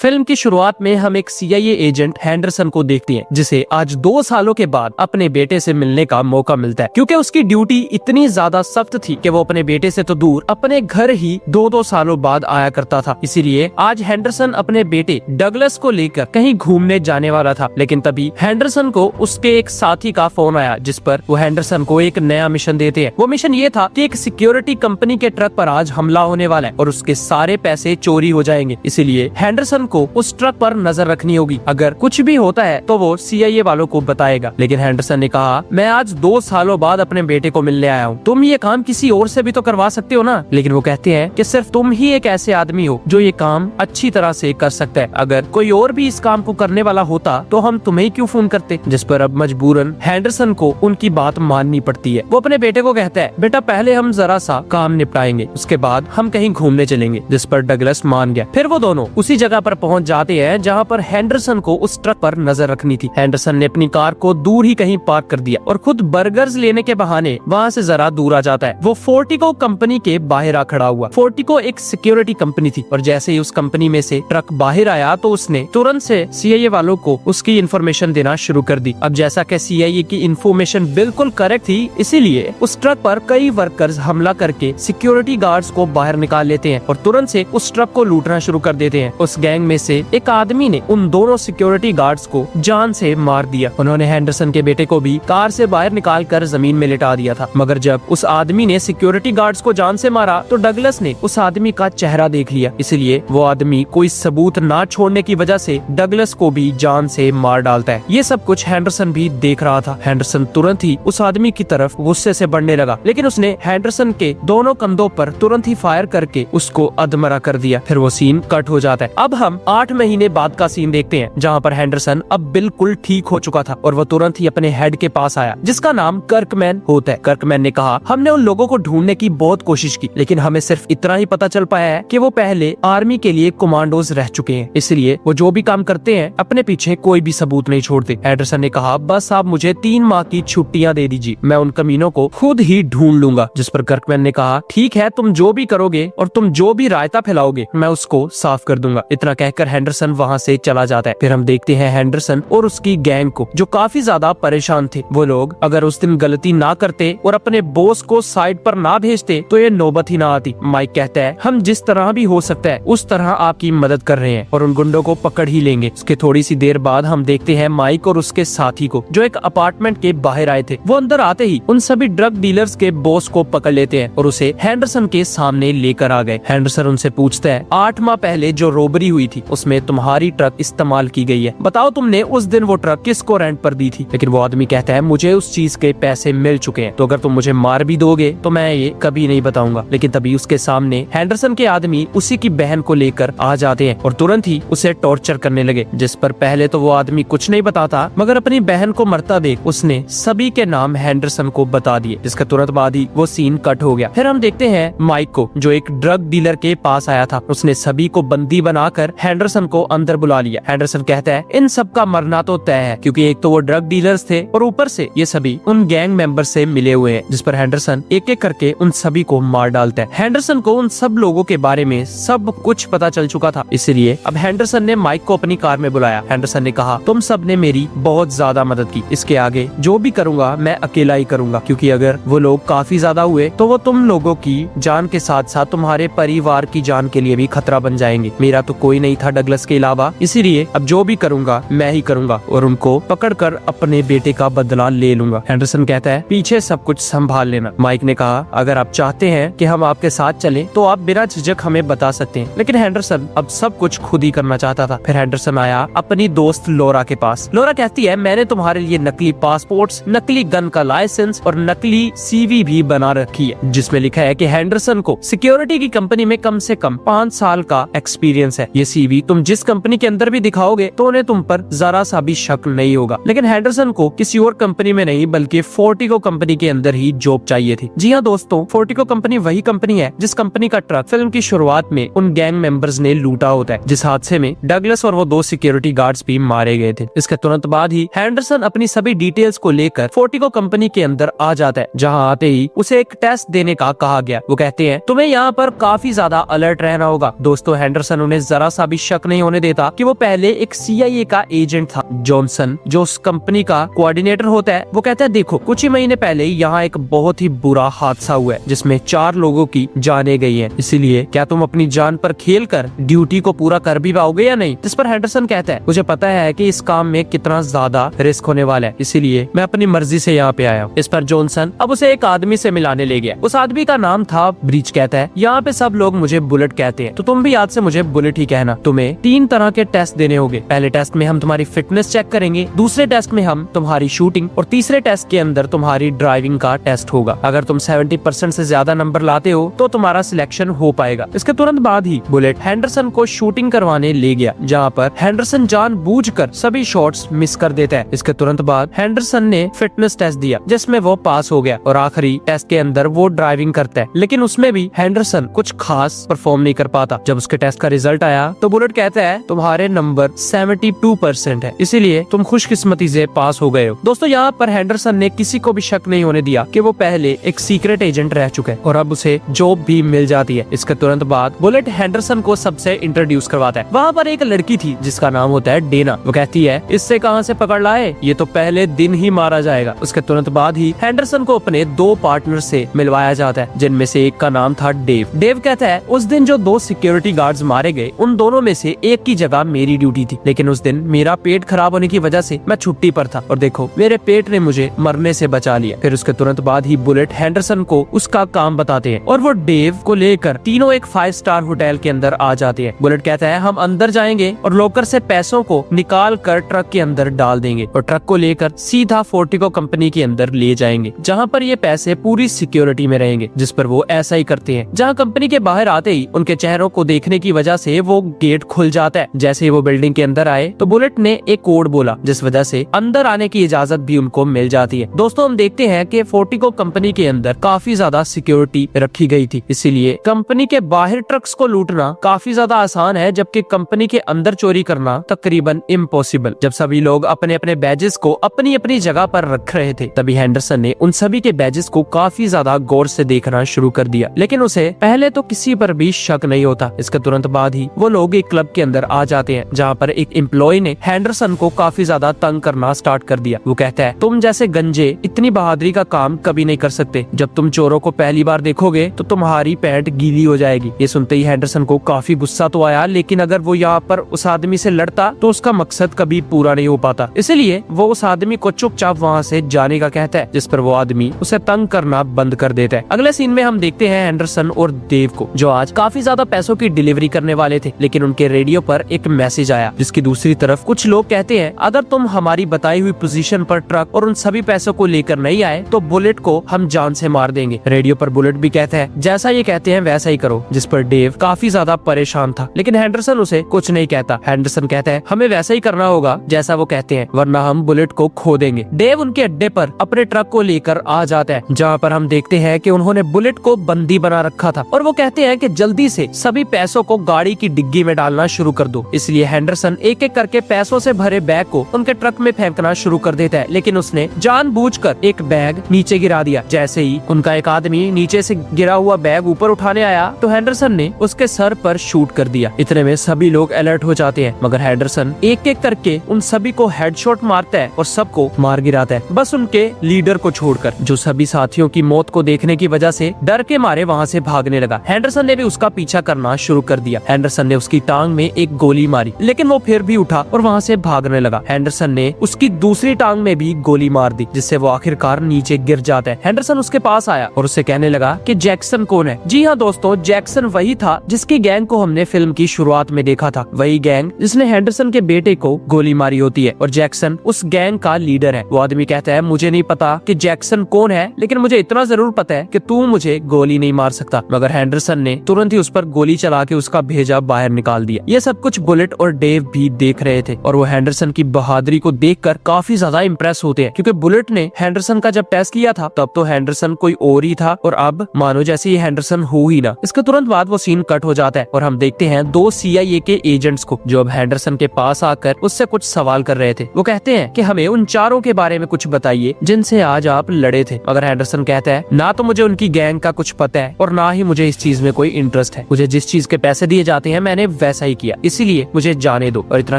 Film की शुरुआत में हम एक CIA एजेंट हैंडरसन को देखते हैं, जिसे आज 2 सालों के बाद अपने बेटे से मिलने का मौका मिलता है, क्योंकि उसकी ड्यूटी इतनी ज्यादा सख्त थी कि वो अपने बेटे से तो दूर अपने घर ही 2-2 सालों बाद आया करता था। इसीलिए आज हैंडरसन अपने बेटे डगलस को लेकर कहीं घूमने जाने वाला था, लेकिन तभी हैंडरसन को उसके एक साथी का फोन आया, जिस पर वो हैंडरसन को एक नया मिशन देते हैं। वो मिशन ये था कि एक सिक्योरिटी कंपनी के ट्रक पर आज हमला होने वाला है और उसके सारे पैसे चोरी हो जाएंगे। इसीलिए हैंडरसन को उस ट्रक पर नजर रखनी होगी। अगर कुछ भी होता है तो वो CIA वालों को बताएगा। लेकिन हैंडरसन ने कहा, मैं आज 2 सालों बाद अपने बेटे को मिलने आया हूँ, तुम ये काम किसी और से भी तो करवा सकते हो ना। लेकिन वो कहते हैं कि सिर्फ तुम ही एक ऐसे आदमी हो जो ये काम अच्छी तरह से कर सकता है। अगर कोई और भी इस काम को करने वाला होता तो हम तुम्हें क्यों फोन करते। जिस पर अब मजबूरन हैंडरसन को उनकी बात माननी पड़ती है। वो अपने बेटे को कहता है, बेटा पहले हम जरा सा काम निपटाएंगे, उसके बाद हम कहीं घूमने चलेंगे। जिस पर डगलस मान गया। फिर वो दोनों उसी जगह पर पहुंच जाते हैं जहां पर हैंडरसन को उस ट्रक पर नजर रखनी थी। हैंडरसन ने अपनी कार को दूर ही कहीं पार्क कर दिया और खुद बर्गर्स लेने के बहाने वहां से जरा दूर आ जाता है। वो फोर्टिको कंपनी के बाहर आ खड़ा हुआ। फोर्टिको एक सिक्योरिटी कंपनी थी और जैसे ही उस कंपनी में से ट्रक बाहर आया तो उसने तुरंत से CIA वालों को उसकी इन्फॉर्मेशन देना शुरू कर दी। अब जैसा कि CIA की इन्फॉर्मेशन बिल्कुल करेक्ट थी, इसीलिए उस ट्रक पर कई वर्कर्स हमला करके सिक्योरिटी गार्ड्स को बाहर निकाल लेते हैं और तुरंत से उस ट्रक को लूटना शुरू कर देते हैं। उस गैंग में से एक आदमी ने उन दोनों सिक्योरिटी गार्ड्स को जान से मार दिया। उन्होंने हैंडरसन के बेटे को भी कार से बाहर निकाल कर जमीन में लिटा दिया था। मगर जब उस आदमी ने सिक्योरिटी गार्ड्स को जान से मारा तो डगलस ने उस आदमी का चेहरा देख लिया। इसलिए वो आदमी कोई सबूत ना छोड़ने की वजह से डगलस को भी जान से मार डालता है। ये सब कुछ हैंडरसन भी देख रहा था। हैंडरसन तुरंत ही उस आदमी की तरफ गुस्से से बढ़ने लगा, लेकिन उसने हैंडरसन के दोनों कंधों पर तुरंत ही फायर करके उसको अधमरा कर दिया। फिर वो सीन कट हो जाता है। अब हम 8 महीने बाद का सीन देखते हैं, जहाँ पर हैंडरसन अब बिल्कुल ठीक हो चुका था और वो तुरंत ही अपने हेड के पास आया, जिसका नाम कर्कमैन होता है। कर्कमैन ने कहा, हमने उन लोगों को ढूंढने की बहुत कोशिश की, लेकिन हमें सिर्फ इतना ही पता चल पाया है कि वो पहले आर्मी के लिए कमांडोज रह चुके हैं, इसलिए वो जो भी काम करते हैं अपने पीछे कोई भी सबूत नहीं छोड़ते। हैंडरसन ने कहा, बस आप मुझे 3 माह की छुट्टियां दे दीजिए, मैं उन कमीनों को खुद ही ढूंढ लूंगा। जिस पर कर्कमैन ने कहा, ठीक है, तुम जो भी करोगे और तुम जो भी रायता फैलाओगे मैं उसको साफ कर दूंगा। इतना कहकर हैंडरसन वहाँ से चला जाता है। फिर हम देखते हैं हैंडरसन और उसकी गैंग को, जो काफी ज्यादा परेशान थे। वो लोग अगर उस दिन गलती ना करते और अपने बॉस को साइड पर ना भेजते तो ये नौबत ही ना आती। माइक कहता है, हम जिस तरह भी हो सकता है उस तरह आपकी मदद कर रहे हैं और उन गुंडों को पकड़ ही लेंगे। उसके थोड़ी सी देर बाद हम देखते हैं माइक और उसके साथी को, जो एक अपार्टमेंट के बाहर आए थे। वो अंदर आते ही उन सभी ड्रग डीलर्स के बॉस को पकड़ लेते हैं और उसे हैंडरसन के सामने लेकर आ गए। हैंडरसन उनसे पूछता है, 8 माह पहले जो रोबरी हुई थी उसमें तुम्हारी ट्रक इस्तेमाल की गई है, बताओ तुमने उस दिन वो ट्रक किसको रेंट पर दी थी। लेकिन वो आदमी कहता है, मुझे उस चीज के पैसे मिल चुके हैं, तो अगर तुम मुझे मार भी दोगे तो मैं ये कभी नहीं बताऊंगा। लेकिन तभी उसके सामने हैंडरसन के आदमी उसी की बहन को लेकर आ जाते हैं और तुरंत ही उसे टॉर्चर करने लगे। जिस पर पहले तो वो आदमी कुछ नहीं बताता, मगर अपनी बहन को मरता देख उसने सभी के नाम हैंडरसन को बता दिए, जिसका तुरंत बाद ही वो सीन कट हो गया। फिर हम देखते हैं माइक को, जो एक ड्रग डीलर के पास आया था। उसने सभी को बंदी बनाकर हैंडरसन को अंदर बुला लिया। हैंडरसन कहता है, इन सब का मरना तो तय है, क्योंकि एक तो वो ड्रग डीलर्स थे और ऊपर से ये सभी उन गैंग मेंबर से मिले हुए हैं। जिस पर हैंडरसन एक एक करके उन सभी को मार डालता है। हैंडरसन को उन सब लोगों के बारे में सब कुछ पता चल चुका था, इसलिए अब हैंडरसन ने माइक को अपनी कार में बुलाया। हैंडरसन ने कहा, तुम सब ने मेरी बहुत ज्यादा मदद की, इसके आगे जो भी करूंगा मैं अकेला ही करूंगा, क्योंकि अगर वो लोग काफी ज्यादा हुए तो वो तुम लोगों की जान के साथ साथ तुम्हारे परिवार की जान के लिए भी खतरा बन जाएंगे। मेरा तो कोई नहीं था डगलस के अलावा, इसीलिए अब जो भी करूंगा मैं ही करूंगा और उनको पकड़कर अपने बेटे का बदला ले लूंगा। हैंडरसन कहता है, पीछे सब कुछ संभाल लेना। माइक ने कहा, अगर आप चाहते हैं कि हम आपके साथ चलें तो आप बिना झिझक हमें बता सकते हैं। लेकिन हैंडरसन अब सब कुछ खुद ही करना चाहता था। फिर हैंडरसन आया अपनी दोस्त लोरा के पास। लोरा कहती है, मैंने तुम्हारे लिए नकली पासपोर्ट्स, नकली गन का लाइसेंस और नकली CV भी बना रखी है, जिसमें लिखा है कि हैंडरसन को सिक्योरिटी की कंपनी में कम से कम 5 साल का एक्सपीरियंस है। ये CV तुम जिस कंपनी के अंदर भी दिखाओगे तो उन्हें तुम पर जरा सा भी शक नहीं होगा। लेकिन हैंडरसन को किसी और कंपनी में नहीं बल्कि फोर्टिको कंपनी के अंदर ही जॉब चाहिए थी। जी हाँ दोस्तों, फोर्टिको कंपनी वही कंपनी है जिस कंपनी का ट्रक फिल्म की शुरुआत में उन गैंग मेंबर्स ने लूटा होता है, जिस हादसे में डगलस और वो 2 सिक्योरिटी गार्ड्स भी मारे गए थे। इसके तुरंत बाद ही हैंडरसन अपनी सभी डिटेल्स को लेकर फोर्टिको कंपनी के अंदर आ जाता है, जहाँ आते ही उसे एक टेस्ट देने का कहा गया। वो कहते हैं, तुम्हें यहाँ पर काफी ज्यादा अलर्ट रहना होगा। दोस्तों, हैंडरसन उन्हें जरा सा भी भी शक नहीं होने देता कि वो पहले एक CIA का एजेंट था। जॉनसन जो उस कंपनी का कोऑर्डिनेटर होता है वो कहता है देखो कुछ ही महीने पहले यहाँ एक बहुत ही बुरा हादसा हुआ है जिसमें 4 लोगों की जानें गई हैं, इसीलिए क्या तुम अपनी जान पर खेल कर ड्यूटी को पूरा कर भी पाओगे या नहीं। जिस पर हेंडरसन कहता है मुझे पता है कि इस काम में कितना ज्यादा रिस्क होने वाला है, इसीलिए मैं अपनी मर्जी से यहाँ पे आया हूँ। इस पर जॉनसन अब उसे एक आदमी से मिलाने ले गया। उस आदमी का नाम था ब्रीच। कहता है यहाँ पे सब लोग मुझे बुलेट कहते हैं, तो तुम भी आज से मुझे बुलेट ही कहना। तुम्हें 3 तरह के टेस्ट देने होंगे। पहले टेस्ट में हम तुम्हारी फिटनेस चेक करेंगे, दूसरे टेस्ट में हम तुम्हारी शूटिंग और तीसरे टेस्ट के अंदर तुम्हारी ड्राइविंग का टेस्ट होगा। अगर तुम 70% से ज्यादा नंबर लाते हो तो तुम्हारा सिलेक्शन हो पाएगा। इसके तुरंत बाद ही बुलेट हेंडरसन को शूटिंग करवाने ले गया, जहाँ पर हेंडरसन जानबूझकर सभी शॉट्स मिस कर देता है। इसके तुरंत बाद हेंडरसन ने फिटनेस टेस्ट दिया जिसमें वो पास हो गया और आखिरी टेस्ट के अंदर वो ड्राइविंग करता है, लेकिन उसमें भी हेंडरसन कुछ खास परफॉर्म नहीं कर पाता। जब उसके टेस्ट का रिजल्ट आया तो बुलेट कहता है तुम्हारे नंबर 72% है, इसीलिए तुम खुशकिस्मती से पास हो गए हो। दोस्तों यहाँ पर हेंडरसन ने किसी को भी शक नहीं होने दिया कि वो पहले एक सीक्रेट एजेंट रह चुका है और अब उसे जॉब भी मिल जाती है। इसके तुरंत बाद बुलेट हेंडरसन को सबसे इंट्रोड्यूस करवाता है। वहाँ पर एक लड़की थी जिसका नाम होता है डेना। वो कहती है इससे कहाँ से पकड़ लाए, ये तो पहले दिन ही मारा जाएगा। उसके तुरंत बाद ही हेंडरसन को अपने 2 पार्टनर से मिलवाया जाता है, जिनमें से एक का नाम था डेव। डेव कहता है उस दिन जो 2 सिक्योरिटी गार्ड्स मारे गए उन दोनों में से एक की जगह मेरी ड्यूटी थी, लेकिन उस दिन मेरा पेट खराब होने की वजह से मैं छुट्टी पर था और देखो मेरे पेट ने मुझे मरने से बचा लिया। फिर उसके तुरंत बाद ही बुलेट हेंडरसन को उसका काम बताते हैं और वो डेव को लेकर तीनों एक 5 स्टार होटल के अंदर आ जाते हैं। बुलेट कहता है हम अंदर जाएंगे और लॉकर से पैसों को निकाल कर ट्रक के अंदर डाल देंगे और ट्रक को लेकर सीधा फोर्टिको कंपनी के अंदर ले जाएंगे, जहाँ पर ये पैसे पूरी सिक्योरिटी में रहेंगे। जिस पर वो ऐसा ही करते हैं। जहाँ कंपनी के बाहर आते ही उनके चेहरों को देखने की वजह से वो गेट खुल जाता है। जैसे ही वो बिल्डिंग के अंदर आए तो बुलेट ने एक कोड बोला जिस वजह से अंदर आने की इजाजत भी उनको मिल जाती है। दोस्तों हम देखते हैं कि फोर्टिको कंपनी के अंदर काफी ज्यादा सिक्योरिटी रखी गई थी, इसीलिए कंपनी के बाहर ट्रक्स को लूटना काफी ज्यादा आसान है, जबकि कंपनी के अंदर चोरी करना तकरीबन इम्पॉसिबल। जब सभी लोग अपने अपने बैजेस को अपनी अपनी जगह पर रख रहे थे तभी हेंडरसन ने उन सभी के बैजेस को काफी ज्यादा गौर से देखना शुरू कर दिया, लेकिन उसे पहले तो किसी पर भी शक नहीं होता। इसके तुरंत बाद ही वो लोग एक क्लब के अंदर आ जाते हैं, जहाँ पर एक एम्प्लॉय ने हेंडरसन को काफी ज्यादा तंग करना स्टार्ट कर दिया। वो कहता है तुम जैसे गंजे इतनी बहादुरी का काम कभी नहीं कर सकते। जब तुम चोरों को पहली बार देखोगे तो तुम्हारी पैंट गीली हो जाएगी। ये सुनते ही हेंडरसन को काफी गुस्सा तो आया, लेकिन अगर वो यहाँ पर उस आदमी से लड़ता तो उसका मकसद कभी पूरा नहीं हो पाता, इसलिए वो उस आदमी को चुपचाप वहाँ से जाने का कहता है, जिस पर वो आदमी उसे तंग करना बंद कर देता है। अगले सीन में हम देखते हैं हेंडरसन और देव को, जो आज काफी ज्यादा पैसों की डिलीवरी करने वाले थे, लेकिन उनके रेडियो पर एक मैसेज आया जिसकी दूसरी तरफ कुछ लोग कहते हैं अगर तुम हमारी बताई हुई पोजीशन पर ट्रक और उन सभी पैसों को लेकर नहीं आए तो बुलेट को हम जान से मार देंगे। रेडियो पर बुलेट भी कहता है जैसा ये कहते हैं वैसा ही करो, जिस पर डेव काफी ज्यादा परेशान था, लेकिन हेंडरसन उसे कुछ नहीं कहता। हेंडरसन कहता है हमें वैसा ही करना होगा जैसा वो कहते हैं, वरना हम बुलेट को खो देंगे। डेव उनके अड्डे पर अपने ट्रक को लेकर आ जाता है, जहाँ पर हम देखते हैं कि उन्होंने बुलेट को बंदी बना रखा था और वो कहते हैं कि जल्दी से सभी पैसों को गाड़ी की डिग्गी में डालना शुरू कर दो। इसलिए हेंडरसन एक एक करके पैसों से भरे बैग को उनके ट्रक में फेंकना शुरू कर देता है, लेकिन उसने जानबूझकर एक बैग नीचे गिरा दिया। जैसे ही उनका एक आदमी नीचे से गिरा हुआ बैग ऊपर उठाने आया तो हेंडरसन ने उसके सर पर शूट कर दिया। इतने में सभी लोग अलर्ट हो जाते हैं, मगर हेंडरसन एक एक करके उन सभी को हेडशॉट मारता है और सबको मार गिराता है, बस उनके लीडर को छोड़कर, जो सभी साथियों की मौत को देखने की वजह से डर के मारे वहाँ से भागने लगा। हेंडरसन ने भी उसका पीछा करना शुरू कर दिया। हेंडरसन ने उसकी टांग में एक गोली मारी, लेकिन वो फिर भी उठा और वहाँ से भागने लगा। हेंडरसन ने उसकी दूसरी टांग में भी गोली मार दी, जिससे वो आखिरकार नीचे गिर जाता है। हेंडरसन उसके पास आया और उससे कहने लगा कि जैक्सन कौन है। जी हाँ दोस्तों, जैक्सन वही था जिसकी गैंग को हमने फिल्म की शुरुआत में देखा था, वही गैंग जिसने हेंडरसन के बेटे को गोली मारी होती है और जैक्सन उस गैंग का लीडर है। वो आदमी कहता है मुझे नहीं पता कि जैक्सन कौन है, लेकिन मुझे इतना जरूर पता है कि तू मुझे गोली नहीं मार सकता। मगर हेंडरसन ने तुरंत ही उस पर गोली चला के उसका भेजा बाहर निकाल दिया। ये सब कुछ बुलेट और डेव भी देख रहे थे और वो हेंडरसन की बहादुरी को देखकर काफी ज्यादा इम्प्रेस होते हैं, क्योंकि बुलेट ने हेंडरसन का जब टेस्ट किया था तब तो हेंडरसन कोई और ही था और अब मानो जैसे ये हेंडरसन हो ही ना। इसके तुरंत बाद वो सीन कट हो जाता है और हम देखते हैं 2 CIA के एजेंट्स को, जो अब हेंडरसन के पास आकर उससे कुछ सवाल कर रहे थे। वो कहते हैं कि हमें उन चारों के बारे में कुछ बताइए जिनसे आज आप लड़े थे। मगर हेंडरसन कहता है ना तो मुझे उनकी गैंग का कुछ पता है और ना ही मुझे इस चीज में कोई इंटरेस्ट है। मुझे जिस चीज के पैसे दिए जाते हैं मैंने वैसा ही किया, इसीलिए मुझे जाने दो। और इतना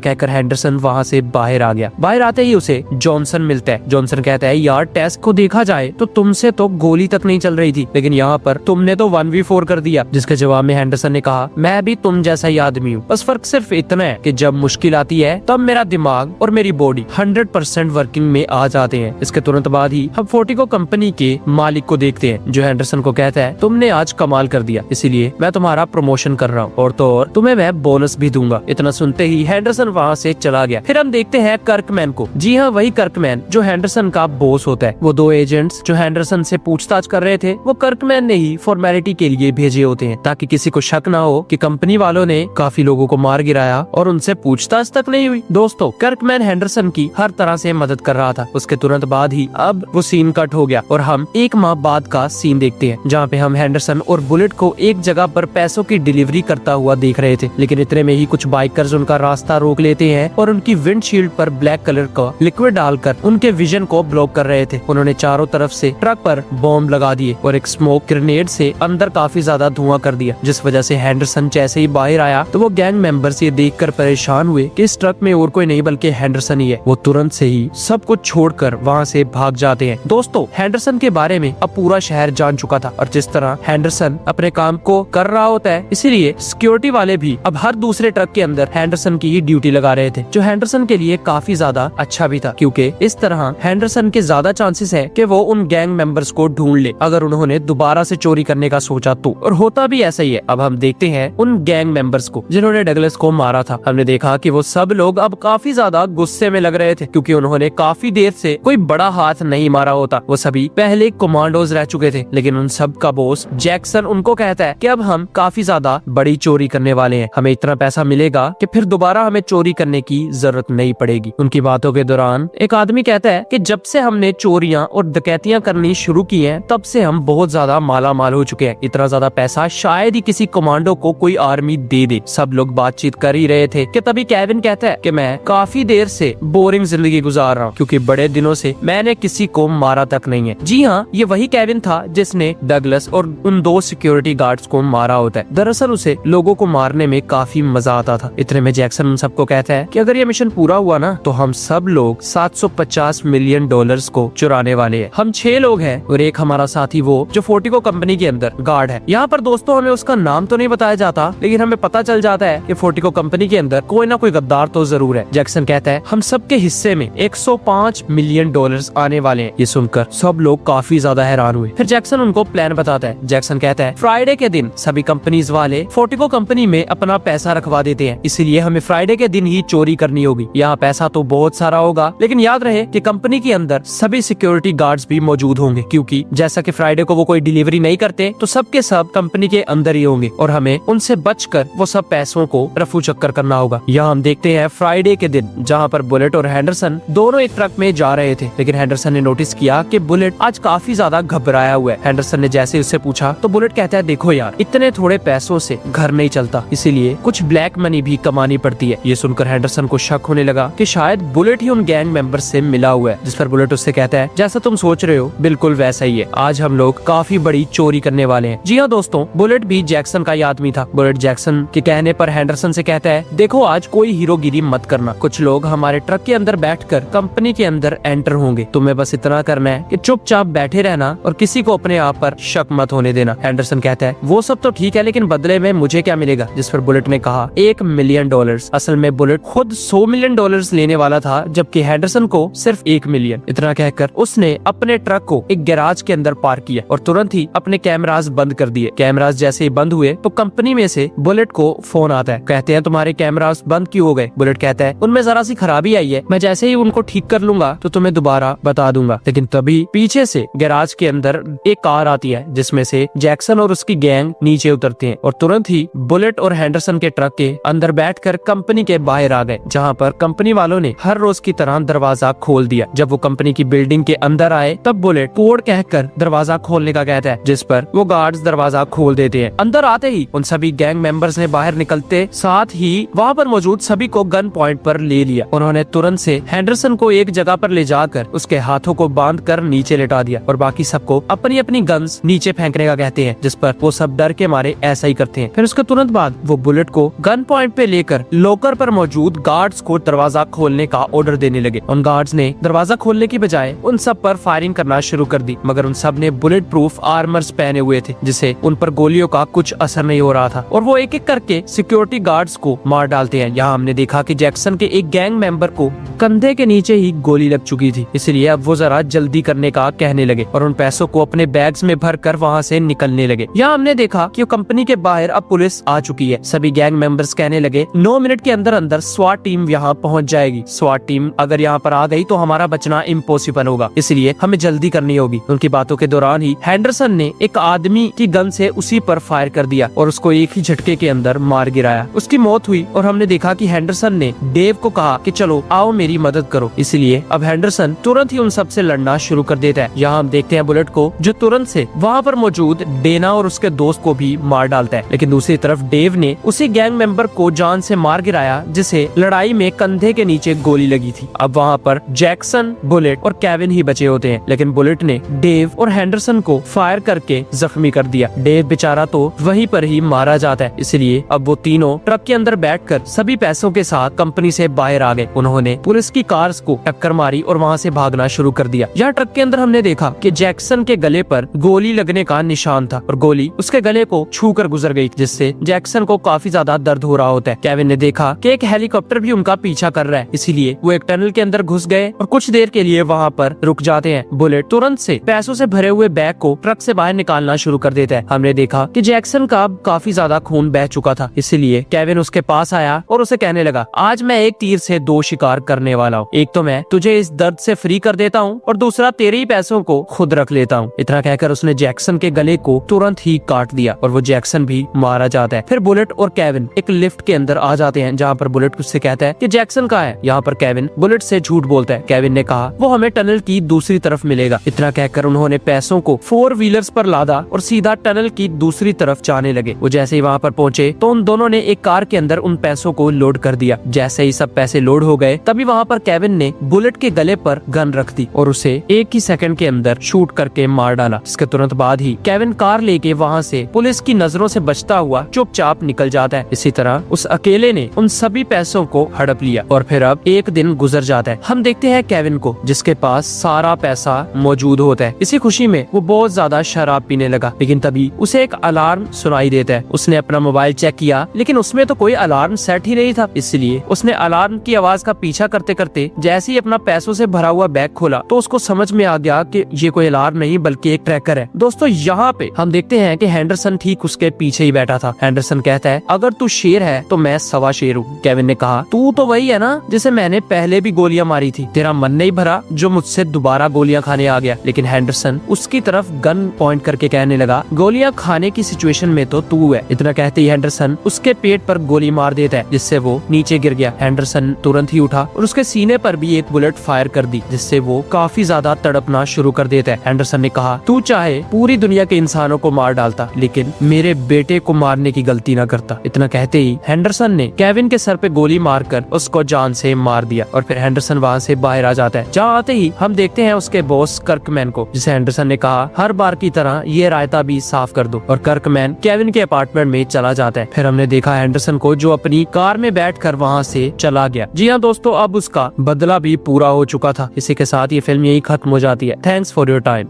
कहकर हैंडरसन वहाँ से बाहर आ गया। बाहर आते ही उसे जॉनसन मिलता है। जॉनसन कहता है, यार टेस को देखा जाए तो तुमसे तो गोली तक नहीं चल रही थी, लेकिन यहाँ पर तुमने तो 1v4 कर दिया। जिसके जवाब में हैंडरसन ने कहा, मैं भी तुम जैसा ही आदमी हूँ, बस फर्क सिर्फ इतना है कि जब मुश्किल आती है तब मेरा दिमाग और मेरी बॉडी 100% वर्किंग में आ जाते हैं। इसके तुरंत बाद ही हम फोर्टिको कंपनी के मालिक को देखते हैं, जो हैंडरसन को कहता है, तुमने आज कमाल कर दिया, इसीलिए मैं तुम्हारा प्रमोशन कर रहा हूँ और तो और तुम्हें मैं बोनस भी दूंगा। इतना सुनते ही हैंडरसन वहाँ से चला गया। फिर हम देखते हैं कर्कमैन को। जी हाँ, वही कर्कमैन जो हैंडरसन का बॉस होता है। वो दो एजेंट्स जो हैंडरसन से पूछताछ कर रहे थे, वो कर्कमैन ने ही फॉर्मेलिटी के लिए भेजे होते हैं, ताकि किसी को शक ना हो कि कंपनी वालों ने काफी लोगों को मार गिराया और उनसे पूछताछ तक नहीं हुई। दोस्तों, कर्कमैन हैंडरसन की हर तरह से मदद कर रहा था। उसके तुरंत बाद ही अब वो सीन कट हो गया और हम 1 माह बाद का सीन देखते हैं, जहाँ पे हम हैंडरसन और बुलेट को एक जगह पर पैसों की डिलीवरी करता हुआ देख रहे थे। लेकिन इतने में ही कुछ बाइकर्स उनका रास्ता रोक लेते हैं और उनकी विंडशील्ड पर ब्लैक कलर का लिक्विड डालकर उनके विजन को ब्लॉक कर रहे थे। उन्होंने चारों तरफ से ट्रक पर बॉम्ब लगा दिए और एक स्मोक ग्रेनेड से अंदर काफी ज्यादा धुआं कर दिया, जिस वजह से हैंडरसन जैसे ही बाहर आया तो वो गैंग मेंबर्स ये देखकर परेशान हुए कि इस ट्रक में और कोई नहीं बल्कि हैंडरसन ही है। वो तुरंत से ही सब कुछ छोड़कर वहाँ से भाग जाते हैं। दोस्तों, हैंडरसन के बारे में अब पूरा शहर जान चुका था और जिस तरह हैंडरसन अपने काम को कर रहा होता है, इसीलिए सिक्योरिटी वाले भी अब हर दूसरे ट्रक के अंदर हैंडरसन की ही ड्यूटी लगा रहे थे, जो हैंडरसन के लिए काफी ज्यादा अच्छा भी था, क्योंकि इस तरह हैंडरसन के ज्यादा चांसेस है कि वो उन गैंग मेंबर्स को ढूंढ ले अगर उन्होंने दोबारा से चोरी करने का सोचा तो। और होता भी ऐसा ही है। अब हम देखते हैं उन गैंग मेंबर्स को जिन्होंने डगलस को मारा था। हमने देखा कि वो सब लोग अब काफी ज्यादा गुस्से में लग रहे थे, क्योंकि उन्होंने काफी देर से कोई बड़ा हाथ नहीं मारा होता। वो सभी पहले कमांडोज रह चुके थे, लेकिन उन सब का बॉस जैक्सन उनको कहता है कि अब हम काफी ज्यादा बड़ी चोरी करने वाले हैं, हमें इतना पैसा मिलेगा कि फिर दोबारा हमें चोरी करने की जरूरत नहीं पड़ेगी। उनकी बातों के दौरान एक आदमी कहता है कि जब से हमने चोरियां और डकैतियां करनी शुरू की हैं, तब से हम बहुत ज्यादा माला माल हो चुके हैं। इतना ज्यादा पैसा शायद ही किसी कमांडो को कोई आर्मी दे दे। सब लोग बातचीत कर ही रहे थे कि तभी केविन कहता है कि मैं काफी देर से बोरिंग जिंदगी गुजार रहा हूँ, क्योंकि बड़े दिनों से मैंने किसी को मारा तक नहीं है। जी हाँ, ये वही केविन था जिसने डगलस और उन 2 सिक्योरिटी गार्ड्स को मारा होता है। दरअसल उसे लोगों को मारने में काफी मजा आता था। इतने में जैक्सन उन सबको कहता है कि अगर ये मिशन पूरा हुआ ना, तो हम सब लोग $750 मिलियन को चुराने वाले हैं। हम 6 लोग हैं और एक हमारा साथी वो जो फोर्टिको कंपनी के अंदर गार्ड है। यहाँ पर दोस्तों हमें उसका नाम तो नहीं बताया जाता, लेकिन हमें पता चल जाता है कि फोर्टिको कंपनी के अंदर कोई ना कोई गद्दार तो जरूर है। जैक्सन कहता है हम सबके हिस्से में $105 मिलियन आने वाले हैं। ये सुनकर सब लोग काफी ज्यादा हैरान हुए। फिर जैक्सन उनको प्लान बताता है। जैक्सन कहता है फ्राइडे के दिन सभी कंपनीज वाले फोर्टिको कंपनी में अपना पैसा रखवा देते हैं, इसीलिए हमें फ्राइडे के दिन ही चोरी करनी होगी। यहाँ पैसा तो बहुत सारा होगा, लेकिन याद रहे कि कंपनी के अंदर सभी सिक्योरिटी गार्ड्स भी मौजूद होंगे, क्योंकि जैसा कि फ्राइडे को वो कोई डिलीवरी नहीं करते, तो सब के सब कंपनी के अंदर ही होंगे और हमें उनसे बचकर वो सब पैसों को रफू चक्कर करना होगा। यहाँ हम देखते हैं फ्राइडे के दिन, जहाँ पर बुलेट और हैंडरसन दोनों एक ट्रक में जा रहे थे, लेकिन हैंडरसन ने नोटिस किया कि बुलेट आज काफी ज्यादा घबराया हुआ है। हैंडरसन ने जैसे उससे पूछा तो बुलेट कहता है देखो यार, इतने थोड़े पैसों से घर नहीं चलता, इसीलिए कुछ ब्लैक मनी भी कमानी पड़ती है। ये सुनकर हैंडरसन को शक होने लगा कि शायद बुलेट ही उन गैंग मेंबर से मिला हुआ है, जिस पर बुलेट उससे कहता है जैसा तुम सोच रहे हो बिल्कुल वैसा ही है, आज हम लोग काफी बड़ी चोरी करने वाले हैं। जी हाँ दोस्तों, बुलेट भी जैक्सन का ही आदमी था। बुलेट जैक्सन के कहने पर हैंडरसन से कहता है देखो आज कोई हीरोगिरी मत करना, कुछ लोग हमारे ट्रक के अंदर बैठकर कंपनी के अंदर एंटर होंगे, तुम्हें बस इतना करना है कि चुपचाप बैठे रहना और किसी को अपने आप पर शक मत होने देना। हैंडरसन कहता है वो सब तो ठीक है, लेकिन बदले में मुझे क्या मिलेगा? जिस पर बुलेट ने कहा $1 मिलियन। असल में बुलेट खुद $100 मिलियन लेने वाला था, जबकि हैंडरसन को सिर्फ $1 मिलियन। इतना कहकर उसने अपने ट्रक को एक गैराज के अंदर पार्क किया और तुरंत ही अपने कैमरास बंद कर दिए। कैमरास जैसे ही बंद हुए तो कंपनी में से बुलेट को फोन आता है। कहते हैं तुम्हारे कैमरास बंद क्यों हो गए? बुलेट कहता है उनमें जरा सी खराबी आई है, मैं जैसे ही उनको ठीक कर लूंगा तो तुम्हें दोबारा बता दूंगा। लेकिन तभी पीछे से गैराज के अंदर एक कार आती है, जिसमें से जैक्सन और उसकी गैंग नीचे उतरते हैं और तुरंत ही बुलेट और हैंडरसन के ट्रक के अंदर बैठकर कंपनी के बाहर आ गए, जहाँ पर कंपनी वालों ने हर रोज की तरह दरवाजा खोल दिया। जब वो कंपनी की बिल्डिंग के अंदर आए तब बुलेट कोड कहकर दरवाजा खोलने का कहता है, जिस पर वो गार्ड्स दरवाजा खोल देते हैं। अंदर आते ही उन सभी गैंग मेंबर्स ने बाहर निकलते साथ ही वहाँ पर मौजूद सभी को गन पॉइंट पर ले लिया। उन्होंने तुरंत से हैंडरसन को एक जगह पर ले जाकर उसके हाथों को बांध कर नीचे लेटा दिया और बाकी सबको अपनी अपनी गन्स नीचे फेंकने का कहते हैं, जिस पर वो सब डर के मारे ऐसा ही करते हैं। फिर उसके तुरंत बाद वो बुलेट को गन पॉइंट पे लेकर लॉकर पर मौजूद गार्ड्स को दरवाजा खोलने का ऑर्डर देने लगे। उन गार्ड्स ने दरवाजा खोलने की बजाय उन सब पर फायरिंग करना शुरू कर दी, मगर उन सब ने बुलेट प्रूफ आर्मर्स पहने हुए थे जिससे उन पर गोलियों का कुछ असर नहीं हो रहा था और वो एक एक करके सिक्योरिटी गार्ड्स को मार डालते हैं। यहाँ हमने देखा कि जैक्सन के एक गैंग मेंबर को कंधे के नीचे ही गोली लग चुकी थी, इसलिए अब वो जरा जल्दी करने का कहने लगे और उन पैसों को अपने बैग्स में भर कर वहाँ से निकलने लगे। यहाँ हमने देखा कि कंपनी के बाहर अब पुलिस आ चुकी है। सभी गैंग मेंबर्स कहने लगे 9 मिनट के अंदर अंदर स्वाट टीम यहाँ पहुँच जाएगी। स्वाट टीम अगर यहाँ पर आ गई तो हमारा बचना इम्पॉसिबल होगा, इसलिए हमें जल्दी करनी होगी। उनकी बातों के दौरान ही हेंडरसन ने एक आदमी की गन से उसी पर फायर कर दिया और उसको एक ही झटके के अंदर मार गिराया। उसकी मौत हुई और हमने देखा कि हेंडरसन ने डेव को कहा कि चलो आओ मेरी मदद करो, इसलिए अब हेंडरसन तुरंत ही उन सब से लड़ना शुरू कर देता है। यहाँ हम देखते हैं बुलेट को जो तुरंत से वहाँ पर मौजूद डेना और उसके दोस्त को भी मार डालता है, लेकिन दूसरी तरफ डेव ने उसी गैंग मेंबर को जान से मार गिराया जिसे लड़ाई में कंधे के नीचे गोली लगी थी। अब वहाँ पर जैक्सन, बुलेट और केविन ही बचे होते हैं, लेकिन बुलेट ने डेव और हेंडरसन को फायर करके जख्मी कर दिया। डेव बेचारा तो वहीं पर ही मारा जाता है, इसलिए अब वो तीनों ट्रक के अंदर बैठकर सभी पैसों के साथ कंपनी से बाहर आ गए। उन्होंने पुलिस की कार्स को टक्कर मारी और वहाँ से भागना शुरू कर दिया। यहाँ ट्रक के अंदर हमने देखा कि जैक्सन के गले पर गोली लगने का निशान था और गोली उसके गले को छू कर गुजर गई, जिससे जैक्सन को काफी ज्यादा दर्द हो रहा होता है। केविन ने देखा कि एक हेलीकॉप्टर भी उनका पीछा कर रहा है, इसीलिए वो एक टनल के अंदर घुस गए और कुछ देर के लिए वहाँ पर रुक जाते हैं। बुलेट तुरंत से पैसों से भरे हुए बैग को ट्रक से बाहर निकालना शुरू कर देता है। हमने देखा कि जैक्सन का काफी ज्यादा खून बह चुका था, इसीलिए केविन उसके पास आया और उसे कहने लगा, आज मैं एक तीर से 2 शिकार करने वाला हूँ। एक तो मैं तुझे इस दर्द से फ्री कर देता हूँ और दूसरा तेरे ही पैसों को खुद रख लेता हूँ। इतना कहकर उसने जैक्सन के गले को तुरंत ही काट दिया और वो जैक्सन भी मारा जाता है। फिर बुलेट और केविन एक लिफ्ट के अंदर आ जाते हैं, जहाँ पर बुलेट उससे कहता है कि जैक्सन कहाँ है। यहाँ पर केविन बुलेट से झूठ बोलता है। केविन ने कहा वो हमें टनल की दूसरी तरफ मिलेगा। इतना कहकर उन्होंने पैसों को 4 व्हीलर्स पर लादा और सीधा टनल की दूसरी तरफ जाने लगे। वो जैसे ही वहाँ पर पहुँचे तो उन दोनों ने एक कार के अंदर उन पैसों को लोड कर दिया। जैसे ही सब पैसे लोड हो गए तभी वहाँ पर केविन ने बुलेट के गले पर गन रख दी और उसे एक ही सेकंड के अंदर शूट करके मार डाला। इसके तुरंत बाद ही केविन कार लेके वहाँ से पुलिस की नजरों से बचता हुआ चुपचाप निकल जाता है। इसी तरह उस अकेले ने उन सभी पैसों को हड़प लिया और फिर अब एक दिन गुजर जाता है। हम देखते हैं केविन को जिसके पास सारा पैसा मौजूद होता है। इसी खुशी में वो बहुत ज्यादा शराब पीने लगा, लेकिन तभी उसे एक अलार्म सुनाई देता है। उसने अपना मोबाइल चेक किया, लेकिन उसमें तो कोई अलार्म सेट ही नहीं था, इसलिए उसने अलार्म की आवाज का पीछा करते करते जैसे ही अपना पैसों से भरा हुआ बैग खोला तो उसको समझ में आ गया कि ये कोई अलार्म नहीं बल्कि एक ट्रैकर है। दोस्तों यहाँ पे हम देखते हैं कि हेंडरसन ठीक उसके पीछे ही बैठा था। हेंडरसन कहता है, अगर तू शेर है तो मैं सवा शेर हूँ। केविन ने कहा, तू तो वही है ना जिसे मैंने पहले भी गोलियां मारी थी, तेरा मन नहीं भरा जो मुझसे दोबारा गोलियां खाने आ गया। लेकिन हेंडरसन उसकी तरफ गन पॉइंट करके कहने लगा, गोलियां खाने की सिचुएशन में तो तू है। इतना कहते ही हेंडरसन उसके पेट पर गोली मार देता है, जिससे वो नीचे गिर गया। हेंडरसन तुरंत ही उठा और उसके सीने पर भी एक बुलेट फायर कर दी, जिससे वो काफी ज्यादा तड़पना शुरू कर देता है। हेंडरसन ने कहा, तू चाहे पूरी दुनिया के इंसानों को मार डालता, लेकिन मेरे बेटे को मारने की गलती न करता। इतना कहते ही हेंडरसन ने केविन के सर पे गोली मारकर उसको जान से मार दिया और फिर हेंडरसन वहाँ से बाहर आ जाता है। जहाँ आते ही हम देखते हैं उसके बॉस कर्कमैन को, जिसे हेंडरसन ने कहा, हर बार की तरह ये रायता भी साफ कर दो, और कर्कमैन केविन के अपार्टमेंट में चला जाता है। फिर हमने देखा हेंडरसन को जो अपनी कार में बैठकर वहाँ से चला गया। जी हाँ दोस्तों, अब उसका बदला भी पूरा हो चुका था। इसी के साथ ये फिल्म यही खत्म हो जाती है। Thanks for your time.